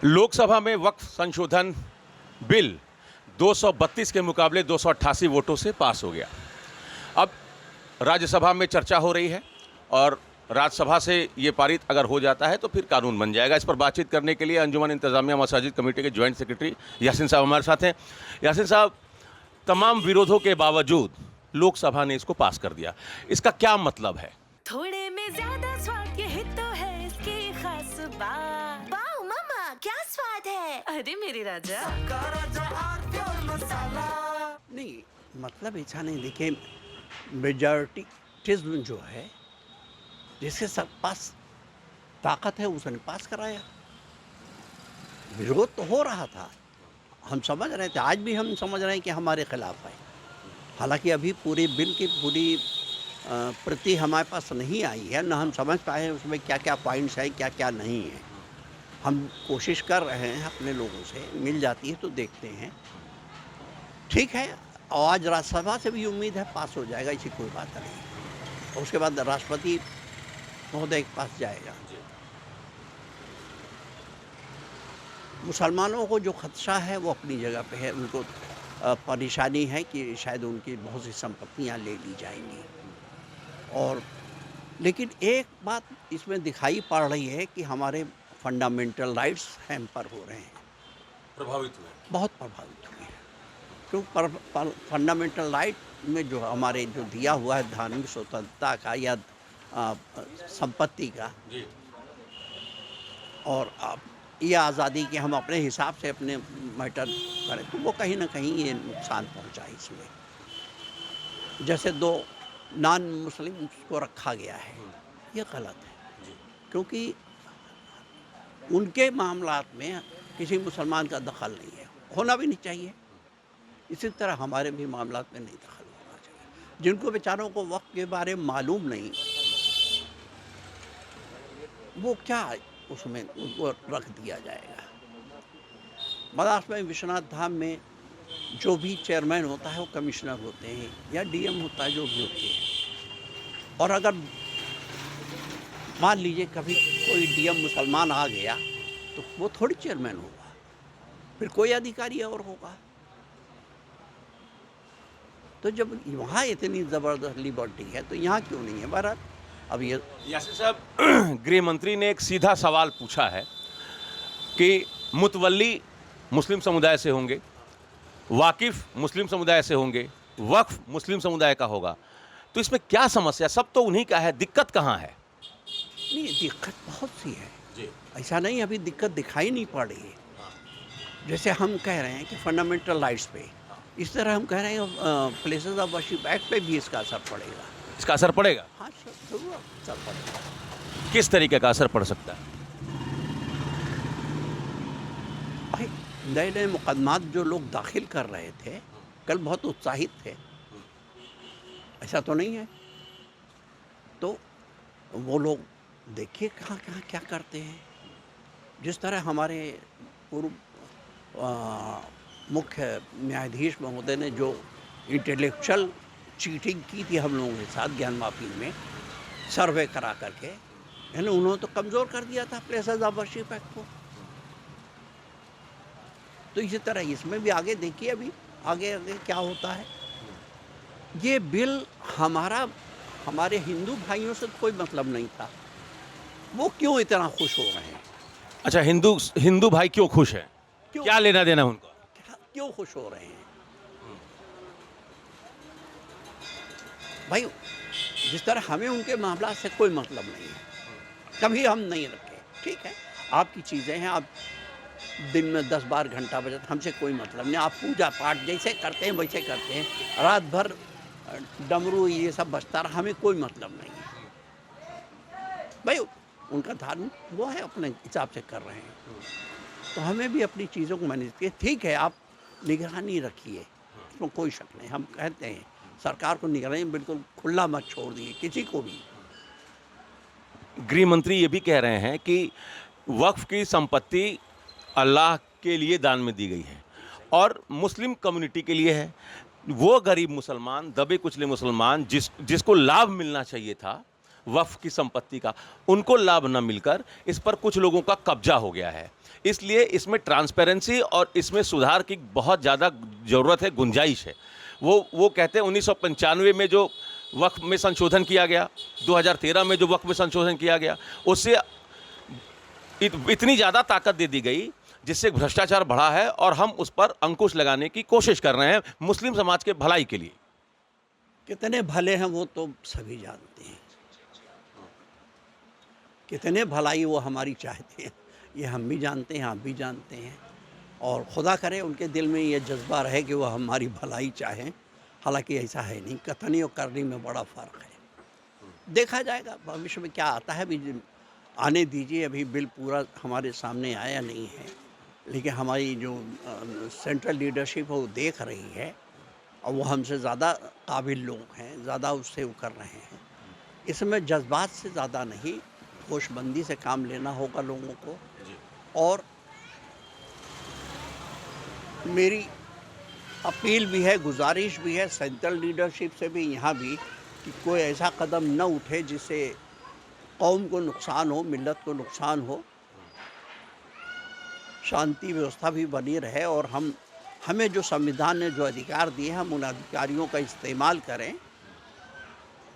लोकसभा में वक्फ संशोधन बिल 232 के मुकाबले 288 वोटों से पास हो गया। अब राज्यसभा में चर्चा हो रही है और राज्यसभा से ये पारित अगर हो जाता है तो फिर कानून बन जाएगा। इस पर बातचीत करने के लिए अंजुमन इंतजामिया मसाजिद कमेटी के ज्वाइंट सेक्रेटरी यासीन साहब हमारे साथ हैं। यासीन साहब, तमाम विरोधों के बावजूद लोकसभा ने इसको पास कर दिया, इसका क्या मतलब है? थोड़े में ज्यादा स्वाद यही तो है इसकी खास बात। वाओ मम्मा, क्या स्वाद है। अरे मेरे राजा, नहीं, मतलब ऐसा नहीं। देखिए, मेजॉरिटीज़म जो है, जिसके सब पास ताकत है उसने पास कराया। विरोध तो हो रहा था, हम समझ रहे थे, आज भी हम समझ रहे हैं कि हमारे खिलाफ है। हालांकि अभी पूरे बिल की पूरी प्रति हमारे पास नहीं आई है, न हम समझ पाए हैं उसमें क्या क्या पॉइंट्स हैं, क्या क्या नहीं है। हम कोशिश कर रहे हैं अपने लोगों से, मिल जाती है तो देखते हैं। ठीक है, और आज राज्यसभा से भी उम्मीद है पास हो जाएगा, ऐसी कोई बात नहीं। और उसके बाद राष्ट्रपति महोदय के पास जाएगा। मुसलमानों को जो खदशा है वो अपनी जगह पे है। उनको परेशानी है कि शायद उनकी बहुत सी संपत्तियां ले ली जाएंगी। और लेकिन एक बात इसमें दिखाई पड़ रही है कि हमारे फंडामेंटल राइट्स हैम्पर हो रहे हैं, प्रभावित हुए, बहुत प्रभावित हुए हैं। क्योंकि फंडामेंटल राइट में जो हमारे जो दिया हुआ है धार्मिक स्वतंत्रता का या संपत्ति का, और ये आज़ादी कि हम अपने हिसाब से अपने मैटर करें, तो वो कहीं ना कहीं ये नुकसान पहुंचा है इसमें। जैसे दो नॉन मुस्लिम को रखा गया है, ये गलत है, क्योंकि उनके मामलात में किसी मुसलमान का दखल नहीं है, होना भी नहीं चाहिए। इसी तरह हमारे भी मामलात में नहीं दखल होना चाहिए। जिनको बेचारों को वक्त के बारे में मालूम नहीं, वो क्या उसमें उनको रख दिया जाएगा। महाराष्ट्र में विश्वनाथ धाम में जो भी चेयरमैन होता है वो कमिश्नर होते हैं या डीएम होता है, जो भी होते हैं। और अगर मान लीजिए कभी कोई डीएम मुसलमान आ गया तो वो थोड़ी चेयरमैन होगा, फिर कोई अधिकारी और होगा। तो जब वहाँ इतनी ज़बरदस्त लिबर्टी है तो यहाँ क्यों नहीं है? बहरहाल अब ये यासीन साहब, गृह मंत्री ने एक सीधा सवाल पूछा है कि मुतवल्ली मुस्लिम समुदाय से होंगे, वाकिफ मुस्लिम समुदाय से होंगे, वक्फ मुस्लिम समुदाय का होगा, तो इसमें क्या समस्या? सब तो उन्हीं का है, दिक्कत कहाँ है? नहीं, दिक्कत बहुत सी है जी। ऐसा नहीं अभी दिक्कत दिखाई नहीं पड़ रही है। जैसे हम कह रहे हैं कि फंडामेंटल राइट्स पे, इस तरह हम कह रहे हैं प्लेसेस ऑफ वर्शिप एक्ट पे भी इसका असर पड़ेगा। इसका असर पड़ेगा? हाँ, जरूर असर पड़ेगा। किस तरीके का असर पड़ सकता है? भाई, नए नए मुकदमात जो लोग दाखिल कर रहे थे कल बहुत उत्साहित थे, ऐसा तो नहीं है? तो वो लोग देखिए कहाँ कहाँ क्या करते हैं। जिस तरह हमारे पूर्व मुख्य न्यायाधीश महोदय ने जो इंटेलेक्चुअल चीटिंग की थी हम लोगों के साथ ज्ञान माफी में, सर्वे करा करके, यानी उन्होंने तो कमज़ोर कर दिया था प्लेसेस ऑफ वर्शिप एक्ट को। तो इसी तरह इसमें भी आगे देखिए, अभी आगे आगे क्या होता है। ये बिल हमारे हिंदू भाइयों से कोई मतलब नहीं था, वो क्यों इतना खुश हो रहे हैं? अच्छा, हिंदू भाई क्यों खुश हैं? क्यों क्या लेना देना उनको? क्यों खुश हो रहे हैं? भाई, जिस तरह हमें उनके मामला से कोई मतलब नहीं है, कभी हम नहीं रखे। ठीक है, आपकी चीज़ें हैं, आप दिन में 10-12 घंटा बचत, हमसे कोई मतलब नहीं। आप पूजा पाठ जैसे करते हैं वैसे करते हैं, रात भर डमरू ये सब बजता रहा, हमें कोई मतलब नहीं है। भाई, उनका धर्म वो है, अपने हिसाब से कर रहे हैं, तो हमें भी अपनी चीज़ों को मैनेज किए। ठीक है, आप निगरानी रखिए, इसमें कोई शक नहीं। हम कहते हैं सरकार को निगरानी बिल्कुल खुला मत छोड़ दिए किसी को भी। गृह मंत्री ये भी कह रहे हैं कि वक्फ की संपत्ति अल्लाह के लिए दान में दी गई है और मुस्लिम कम्युनिटी के लिए है। वो गरीब मुसलमान, दबे कुचले मुसलमान जिसको लाभ मिलना चाहिए था, वक्फ की संपत्ति का, उनको लाभ न मिलकर इस पर कुछ लोगों का कब्जा हो गया है। इसलिए इसमें ट्रांसपेरेंसी और इसमें सुधार की बहुत ज़्यादा ज़रूरत है, गुंजाइश है। वो कहते हैं 1995 में जो वक्फ में संशोधन किया गया, 2013 में जो वक्फ में संशोधन किया गया, उससे इतनी ज़्यादा ताकत दे दी गई जिससे भ्रष्टाचार बढ़ा है और हम उस पर अंकुश लगाने की कोशिश कर रहे हैं मुस्लिम समाज के भलाई के लिए। कितने भले हैं वो तो सभी जानते हैं, कितने भलाई वो हमारी चाहते हैं ये हम भी जानते हैं, आप भी जानते हैं। और खुदा करे उनके दिल में ये जज्बा रहे कि वो हमारी भलाई चाहें। हालांकि ऐसा है नहीं, कथनी और करनी में बड़ा फ़र्क है। देखा जाएगा भविष्य में क्या आता है, अभी आने दीजिए। अभी बिल पूरा हमारे सामने आया नहीं है, लेकिन हमारी जो सेंट्रल लीडरशिप है वो देख रही है और वो हमसे ज़्यादा काबिल लोग हैं, ज़्यादा उससे वो कर रहे हैं। इसमें जज्बात से ज़्यादा नहीं, होशबंदी से काम लेना होगा लोगों को। और मेरी अपील भी है, गुजारिश भी है सेंट्रल लीडरशिप से भी, यहाँ भी, कि कोई ऐसा कदम न उठे जिससे कौम को नुकसान हो, मिल्लत को नुकसान हो, शांति व्यवस्था भी बनी रहे। और हमें जो संविधान ने जो अधिकार दिए हम उन अधिकारियों का इस्तेमाल करें।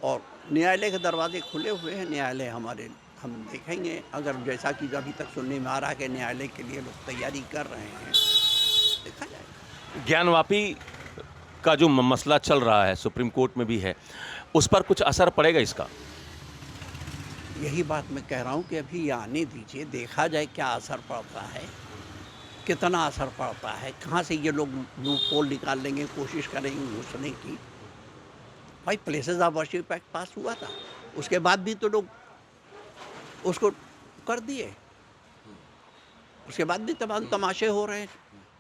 और न्यायालय के दरवाजे खुले हुए हैं, न्यायालय हमारे, हम देखेंगे अगर जैसा कि अभी तक सुनने में आ रहा है कि न्यायालय के लिए लोग तैयारी कर रहे हैं, देखा जाएगा। ज्ञानवापी का जो मसला चल रहा है, सुप्रीम कोर्ट में भी है, उस पर कुछ असर पड़ेगा इसका? यही बात मैं कह रहा हूँ कि अभी आने दीजिए, देखा जाए क्या असर पड़ता है, कितना असर पड़ता है, कहाँ से ये लोग लूपहोल निकाल लेंगे, कोशिश करेंगे घुसने की। भाई प्लेसेस ऑफ वर्शिप एक्ट पास हुआ था, उसके बाद भी तो लोग उसको कर दिए, उसके बाद भी तमाम तमाशे हो रहे हैं।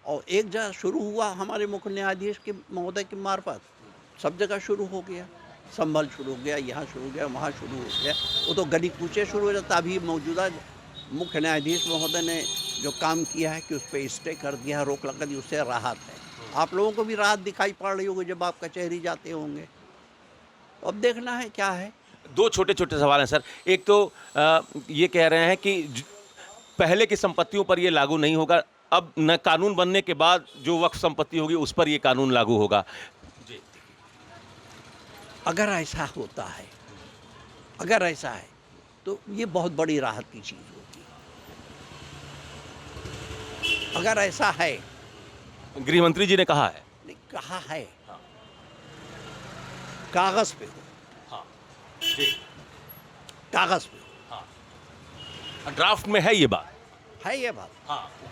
और एक जगह शुरू हुआ हमारे मुख्य न्यायाधीश के महोदय की मार्फत, सब जगह शुरू हो गया, संभल शुरू हो गया, यहाँ शुरू हो गया, वहाँ शुरू हो गया। वो तो गली कूचे शुरू हो जाता। अभी मौजूदा मुख्य न्यायाधीश महोदय ने जो काम किया है कि उस पर स्टे कर दिया, रोक लगा दी, उससे राहत है। आप लोगों को भी राहत दिखाई पड़ रही होगी जब आप कचहरी जाते होंगे। अब देखना है क्या है। दो छोटे छोटे सवाल हैं सर। एक तो ये कह रहे हैं कि पहले की संपत्तियों पर ये लागू नहीं होगा, अब न कानून बनने के बाद जो वक्फ संपत्ति होगी उस पर ये कानून लागू होगा। अगर ऐसा होता है, अगर ऐसा है तो ये बहुत बड़ी राहत की चीज़ होगी। अगर ऐसा है, गृह मंत्री जी ने कहा है। नहीं कहा है, कागज पे हो, कागज पे हो, ड्राफ्ट में है ये बात, है ये बात।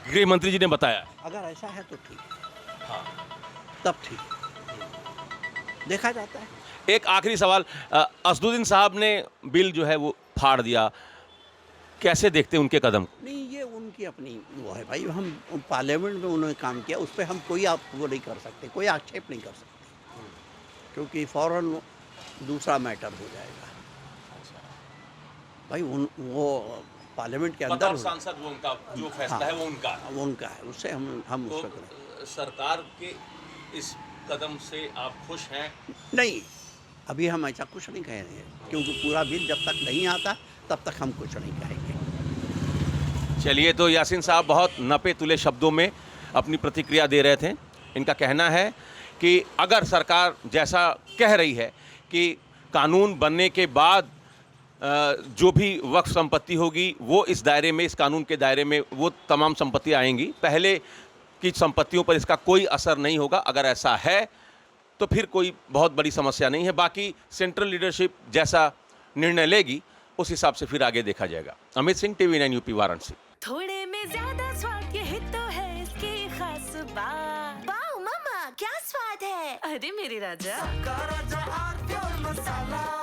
गृह मंत्री जी ने बताया। अगर ऐसा है तो ठीक है, तब ठीक है, देखा जाता है। एक आखिरी सवाल, असदुद्दीन साहब ने बिल जो है वो फाड़ दिया, कैसे देखते हैं उनके कदम को? नहीं, ये उनकी अपनी वो है भाई। हम पार्लियामेंट में उन्होंने काम किया, उस पर हम कोई वो नहीं कर सकते, कोई आक्षेप नहीं कर सकते, क्योंकि फौरन दूसरा मैटर हो जाएगा। भाई वो पार्लियामेंट के अंदर सांसद वो उनका जो फैसला है वो उनका है, उससे हम तो सरकार के इस कदम से आप खुश हैं? नहीं, अभी हम ऐसा कुछ नहीं कह रहे हैं, क्योंकि पूरा बिल जब तक नहीं आता तब तक हम कुछ नहीं कहेंगे। चलिए, तो यासीन साहब बहुत नपे तुले शब्दों में अपनी प्रतिक्रिया दे रहे थे। इनका कहना है कि अगर सरकार जैसा कह रही है कि कानून बनने के बाद जो भी वक्फ संपत्ति होगी वो इस दायरे में, इस कानून के दायरे में वो तमाम संपत्तियाँ आएंगी, पहले की संपत्तियों पर इसका कोई असर नहीं होगा। अगर ऐसा है तो फिर कोई बहुत बड़ी समस्या नहीं है। बाकी सेंट्रल लीडरशिप जैसा निर्णय लेगी उस हिसाब से फिर आगे देखा जाएगा। Amit Singh, TV9 UP, Varanasi. थोड़े में ज्यादा स्वाद, यही तो है इसकी खास बात। वाओ मम्मा, क्या स्वाद है। अरे मेरे राजा, मसाला